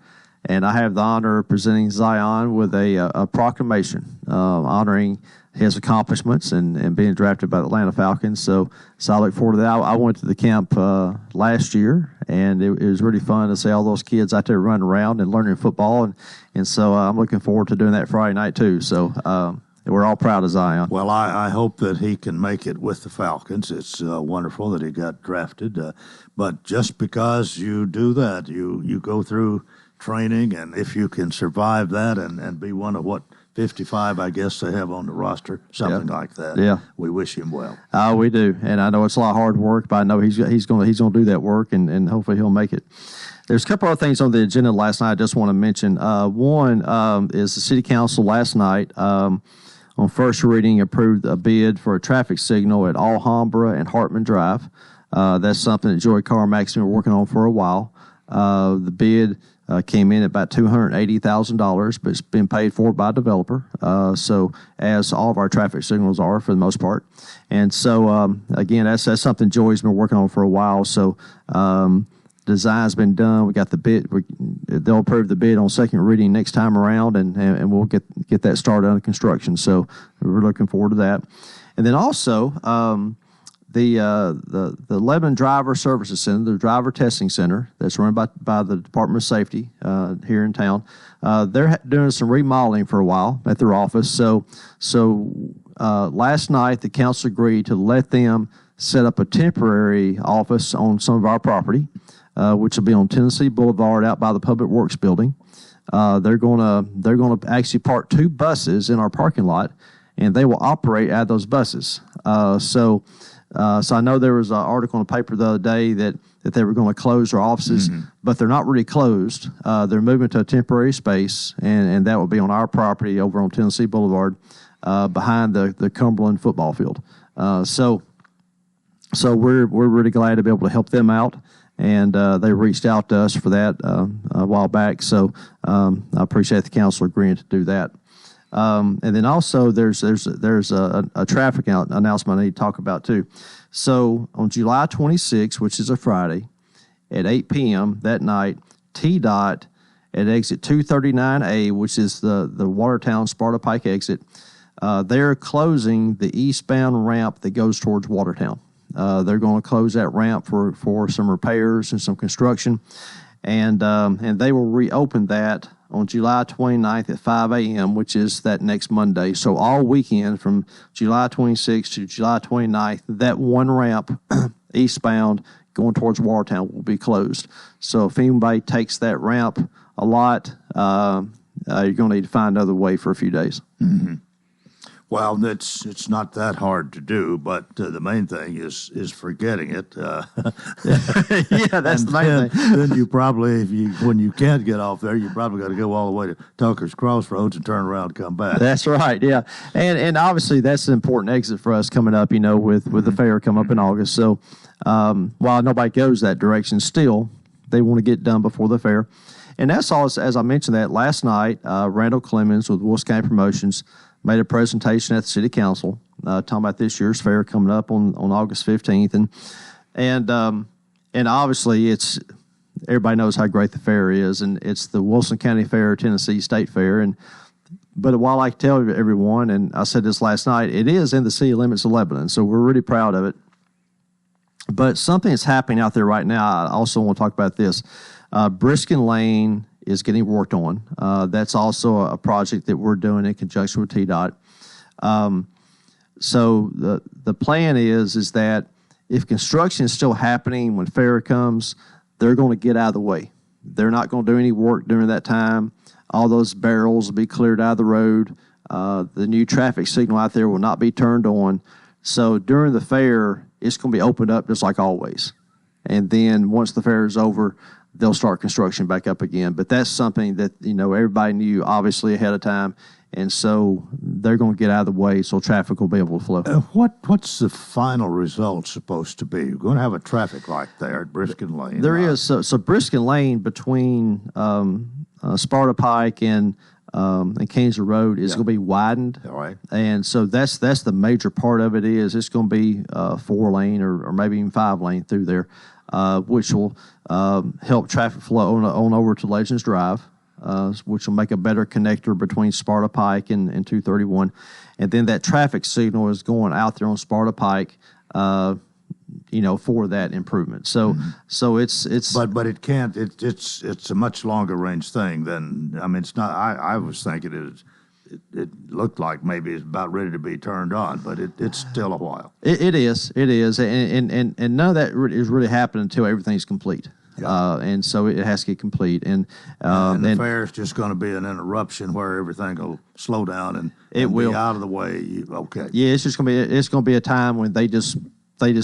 and I have the honor of presenting Zion with a proclamation honoring his accomplishments and being drafted by the Atlanta Falcons. So I look forward to that. I went to the camp last year, and it was really fun to see all those kids out there running around and learning football. And so I'm looking forward to doing that Friday night too. So we're all proud of Zion. Well, I hope that he can make it with the Falcons. It's wonderful that he got drafted. But just because you do that, you go through training, and if you can survive that and be one of 55, I guess they have on the roster, something like that. Yeah, we wish him well. We do, and I know it's a lot of hard work, but I know he's going to do that work, and hopefully he'll make it. There's a couple of things on the agenda last night I just want to mention. One is the City Council last night on first reading approved a bid for a traffic signal at Alhambra and Hartman Drive. That's something that Joey Carmack's been working on for a while. The bid came in at about $280,000, but it's been paid for by a developer. So as all of our traffic signals are for the most part. And so, again, that's something Joey's been working on for a while. So design's been done. We got the bid. They'll approve the bid on second reading next time around, and we'll get that started on construction. So we're looking forward to that. And then also, the Lebanon Driver Services Center, the Driver Testing Center that's run by the Department of Safety here in town, they're doing some remodeling for a while at their office. So last night the council agreed to let them set up a temporary office on some of our property, which will be on Tennessee Boulevard out by the Public Works Building. They're gonna actually park 2 buses in our parking lot, and they will operate out of those buses. So I know there was an article in the paper the other day that they were going to close their offices, but they're not really closed. They're moving to a temporary space, and that will be on our property over on Tennessee Boulevard behind the Cumberland football field. So we're really glad to be able to help them out, and they reached out to us for that a while back. So I appreciate the council agreeing to do that. And then also there's a traffic announcement I need to talk about too. So on July 26th, which is a Friday, at 8 p.m. that night, TDOT at exit 239A, which is the Watertown Sparta Pike exit, they're closing the eastbound ramp that goes towards Watertown. They're going to close that ramp for some repairs and some construction, and they will reopen that on July 29th at 5 a.m., which is that next Monday. So all weekend from July 26th to July 29th, that one ramp eastbound going towards Watertown will be closed. So if anybody takes that ramp a lot, you're going to need to find another way for a few days. Mm-hmm. Well, it's not that hard to do, but the main thing is forgetting it. Yeah, that's the main thing. Then you probably, when you can't get off there, you probably got to go all the way to Tucker's Crossroads and turn around and come back. That's right. Yeah, and obviously that's an important exit for us coming up. With the fair coming up in August. So while nobody goes that direction, still they want to get done before the fair. And that's all. As I mentioned that last night, Randall Clemens with Wilson County Promotions made a presentation at the city council talking about this year's fair coming up on August 15th, and obviously everybody knows how great the fair is, and it's the Wilson County Fair, Tennessee State Fair, but while I tell everyone, and I said this last night, it is in the city limits of Lebanon, so we're really proud of it. But something that's happening out there right now, I also want to talk about this. Briskin Lane is getting worked on. That's also a project that we're doing in conjunction with TDOT. So the plan is that if construction is still happening when fair comes, they're going to get out of the way. They're not going to do any work during that time. All those barrels will be cleared out of the road. The new traffic signal out there will not be turned on. So during the fair, it's going to be opened up just like always. And then once the fair is over, they'll start construction back up again. But that's something that, everybody knew obviously ahead of time. And so they're going to get out of the way so traffic will be able to flow. What's the final result supposed to be? You're going to have a traffic light there at Briskin Lane. There is. So Briskin Lane between Sparta Pike and Kansas Road is going to be widened. All right. And so that's the major part of it is it's going to be 4-lane or maybe even 5-lane through there, which will help traffic flow on over to Legends Drive, which will make a better connector between Sparta Pike and 231. And then that traffic signal is going out there on Sparta Pike, for that improvement. So it's but it can't. It's a much longer range thing than it's not. I was thinking it looked like maybe it's about ready to be turned on, but it's still a while. It is, and none of that is really happening until everything's complete. Yeah. And so it has to get complete. And the fair is just going to be an interruption where everything will slow down and will be out of the way. Okay. Yeah, it's going to be a time when they just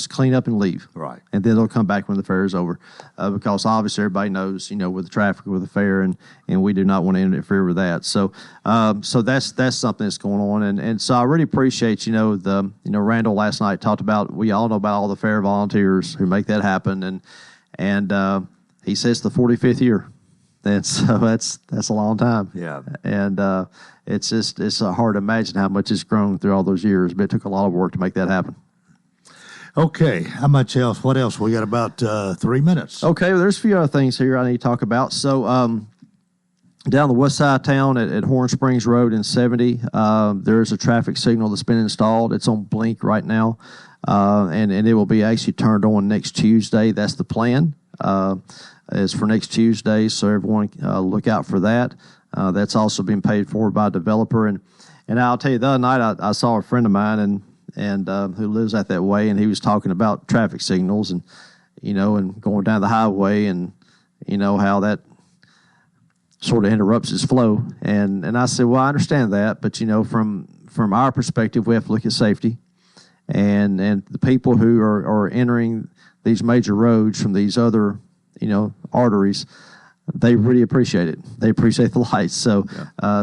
clean up and leave. Right. And then they'll come back when the fair is over. Because obviously everybody knows, with the traffic with the fair, and we do not want to interfere with that. So that's something that's going on. And so I really appreciate, Randall last night talked about, we all know about all the fair volunteers who make that happen. And he says the 45th year. And so that's a long time. Yeah. And it's hard to imagine how much it's grown through all those years, but it took a lot of work to make that happen. Okay, how much else? What else? We got about 3 minutes. Okay, well, there's a few other things here I need to talk about. So down the west side of town at Horn Springs Road and 70, there is a traffic signal that's been installed. It's on blink right now, and it will be actually turned on next Tuesday. That's the plan. Is for next Tuesday, so everyone look out for that. That's also been paid for by a developer. And I'll tell you, the other night I saw a friend of mine and who lives out that way, and he was talking about traffic signals and going down the highway and how that sort of interrupts his flow. And I said, well, I understand that, but from our perspective, we have to look at safety and the people who are entering these major roads from these other arteries. They really appreciate it. They appreciate the lights. So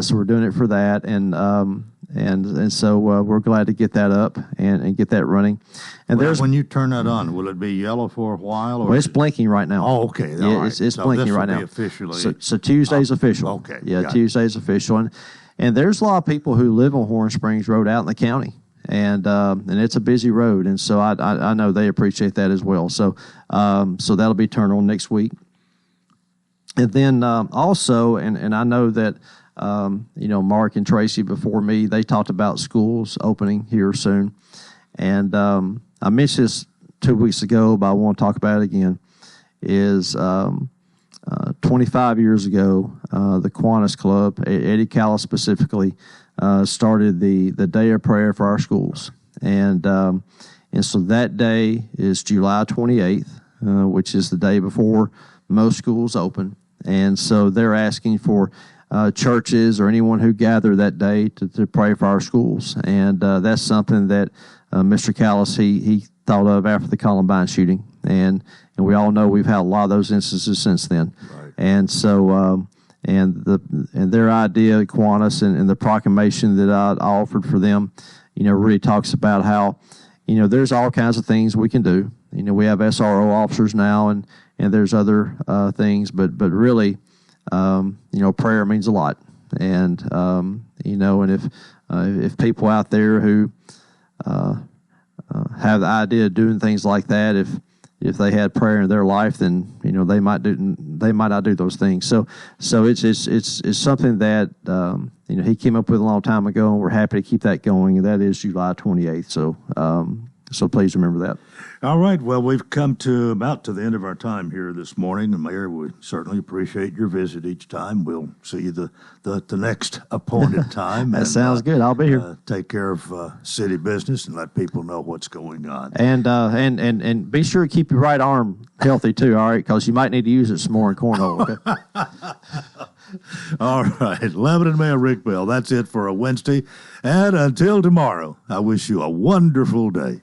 so we're doing it for that, and so we're glad to get that up and get that running. And when you turn that on, will it be yellow for a while? Or well, it's blinking right now. Oh, okay. Yeah, right. it's so blinking right now. Officially. So Tuesday's official. Okay. Yeah, Tuesday's official, and there's a lot of people who live on Horn Springs Road out in the county, and it's a busy road, and so I know they appreciate that as well. So so that'll be turned on next week. And then also, and I know that Mark and Tracy before me, they talked about schools opening here soon. And I mentioned this 2 weeks ago, but I want to talk about it again, is 25 years ago, the Kiwanis Club, Eddie Callis specifically, started the Day of Prayer for our schools. And so that day is July 28th, which is the day before most schools open. And so they're asking for churches or anyone who gather that day to pray for our schools. And that's something that Mr. Callis, he thought of after the Columbine shooting. And we all know we've had a lot of those instances since then. Right. And so and their idea, Kiwanis, and the proclamation that I offered for them, really talks about how, there's all kinds of things we can do. We have SRO officers now, and there's other things, but really, prayer means a lot. And and if people out there who have the idea of doing things like that, if they had prayer in their life, then they might not do those things. So it's something that he came up with a long time ago, and we're happy to keep that going. And that is July 28th. So please remember that. All right. Well, we've come about to the end of our time here this morning. And Mayor, we certainly appreciate your visit each time. We'll see you the next appointed time. That sounds good. I'll be here. Take care of city business and let people know what's going on. And be sure to keep your right arm healthy too. All right, because you might need to use it some more in cornhole. Okay? All right. Lebanon Mayor Rick Bell. That's it for a Wednesday. And until tomorrow, I wish you a wonderful day.